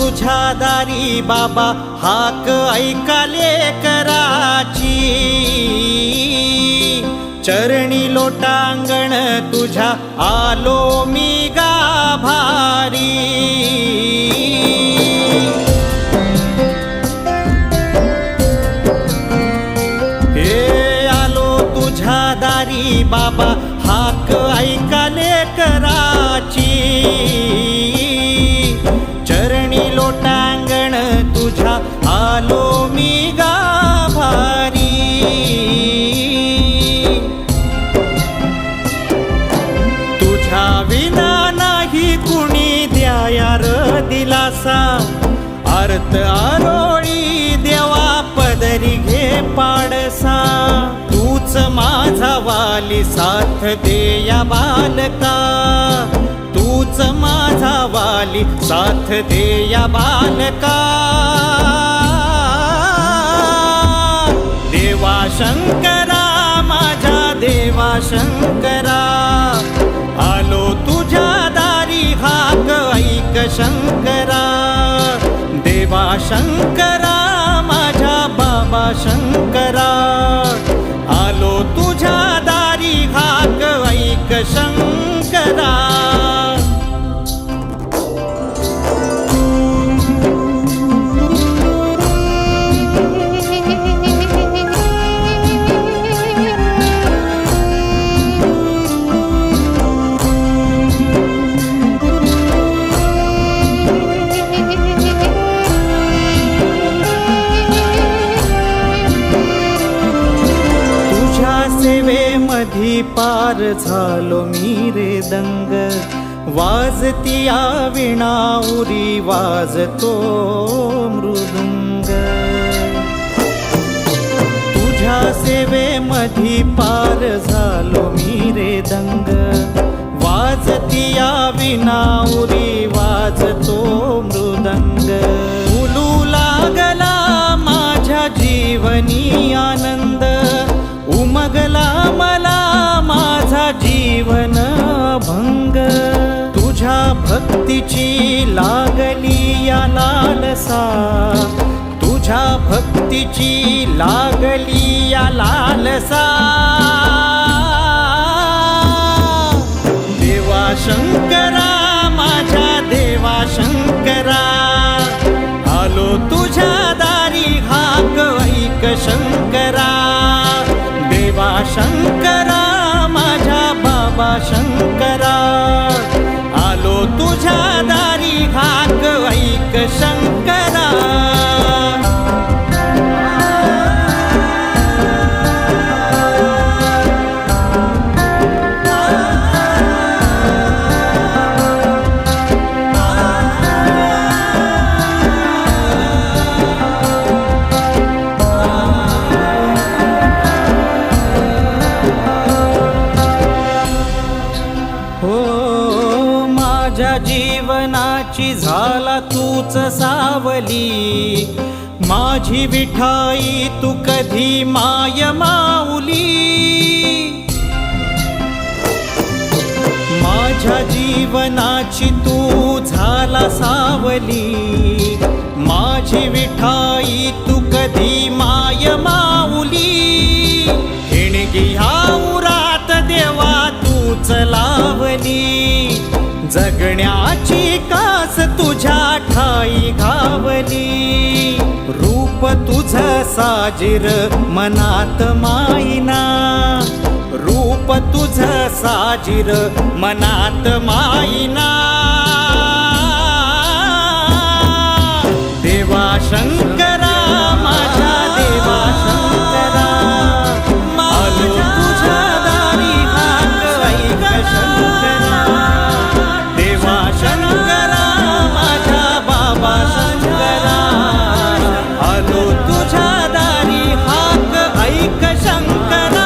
तुझ्या दारी बाबा हाक ऐकाले कराची, चरणी लोटांगण तुझ्या आलो मी गाभारी। हे आलो तुझ्या दारी बाबा हाक ऐकाले कराची, चरणी लोटांगण तुझ्या आलो मी गाभारी। तुझ्या विना नाही कुणी द्यायार दिलासा, अर्थ आरोळी देवा पदरी घे पाडसा। तूच माझा वाली साथ दे या बालका, तूच माझा वाली साथ दे या बालका। देवा शंकरा माझ्या देवा शंकरा, आलो तुझ्या दारी हाक ऐक शंकरा। देवा शंकरा माझ्या बाबा शंकरा, आलो तुझ्या दारी हाक ऐक शंकरा। सेवेमधी पार झालो मी रे दंग, वाजतीया विणा उरी वाजतो मृदुंग। तुझ्या सेवेमधी पार झालो मी रे दंग, वाजतीया विणा उरी वाजतो मृदंग। फुलू लागला माझ्या जीवनी आनंद, उमगला मला माझा जीवन भंग। तुझ्या भक्तीची लागली या लालसा, तुझ्या भक्तीची लागली या लालसा। देवा शंकरा माझ्या देवा शंकरा, आलो तुझ्या दारी हाक ऐक शंकरा। देवा शंकरा माझ्या बाबा शंकरा, आलो तुझ्या दारी हाक ऐक शंकरा। जीवनाची झाला तूच सावली, माझी विठाई तू कधी माय माऊली। माझ्या जीवनाची तू झाला सावली, माझी विठाई तू कधी माय माऊली। हिणगी ह्या उरात देवा तूच लावली, जगण्याची कास तुझ्या ठाई घावली। रूप तुझ साजिर मनात माईना, रूप तुझ साजिर मनात माईना। देवा शंकरा माझ्या देवा शंकरा, आलो तुझ्या दारी हाक ऐक शंकरा। देवा शंकरा माझ्या बाबा शंकरा, आलो तुझ्या दारी हाक ऐक शंकरा।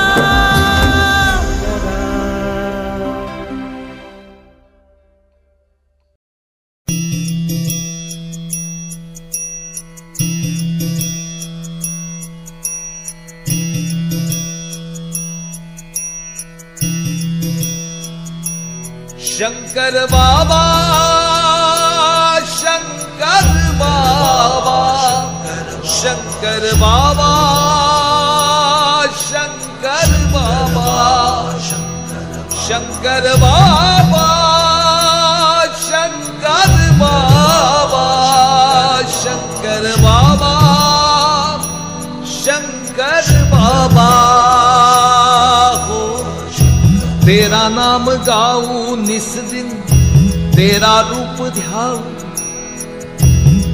शंकर बाबा शंकर शंकर बाबा, शंकर बाबा, शंकर बाबा, शंकर बाबा, शंकर बाबा, शंकर बाबा हो। तेरा नाम गाऊं निस दिन, तेरा रूप ध्याऊं,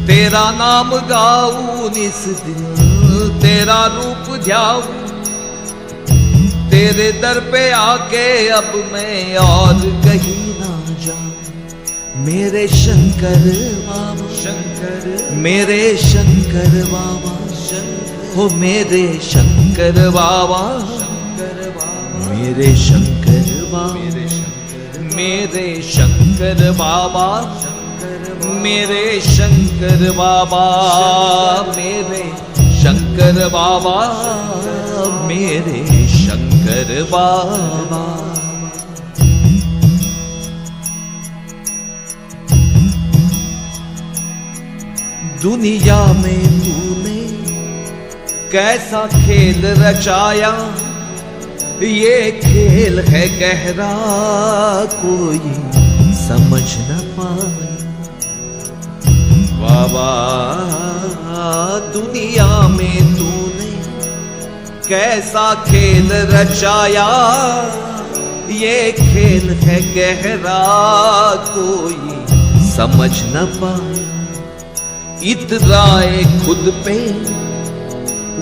तेरा नाम गाऊं निस दिन, तेरा रूप ध्याऊं। तेरे दर पे आके अब मैं और कहीं ना जाऊं। मेरे शंकर बाबा, शंकर मेरे शंकर बाबा, हो मेरे शंकर बाबा, मेरे शंकर बाबा, मेरे शंकर बाबा, मेरे शंकर बाबा, मेरे शंकर बाबा, मेरे शंकर बाबा। दुनिया में तूने कैसा खेल रचाया, ये खेल है गहरा कोई समझ न पाए। बाबा दुनिया में तूने कैसा खेल रचाया, ये खेल है गहरा कोई समझ न पाए। इतराए खुद पे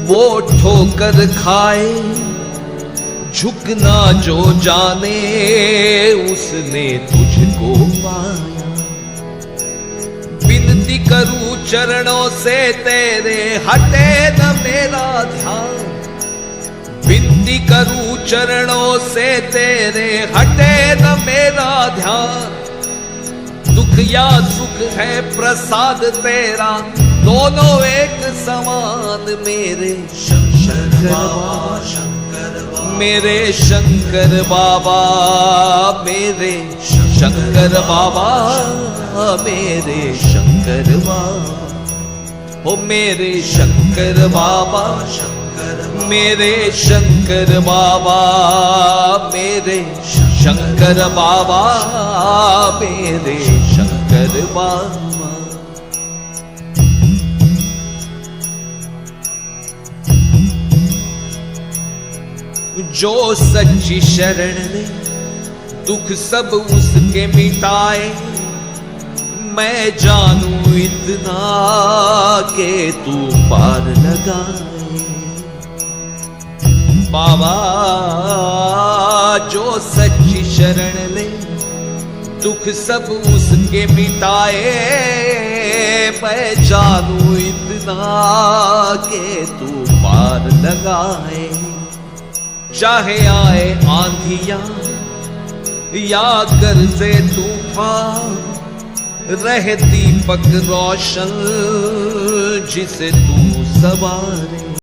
वो ठोकर खाए, झुकना जो जाने उसने तुझको पाया। विनती करूं चरणों से तेरे हटे न मेरा ध्यान, विनती करूं चरणों से तेरे हटे न मेरा ध्यान। दुख या सुख है प्रसाद तेरा, दोनों एक समान। मेरे शंकर बाबा, मेरे शंकर बाबा, मेरे शंकर बाबा, मेरे शंकर बाबा, हो मेरे शंकर बाबा, मेरे शंकर बाबा, मेरे शंकर बाबा, मेरे शंकर बाबा। जो सच्ची शरण ले दुख सब उसके मिटाए, मैं जानूं इतना के तू पार लगाए। बाबा जो सच्ची शरण ले दुख सब उसके मिटाए, मैं जानूं इतना के तू पार लगाए। चाहे आए आंधियां या गरजे तूफान, रहे दीपक रोशन जिसे तू सवारे।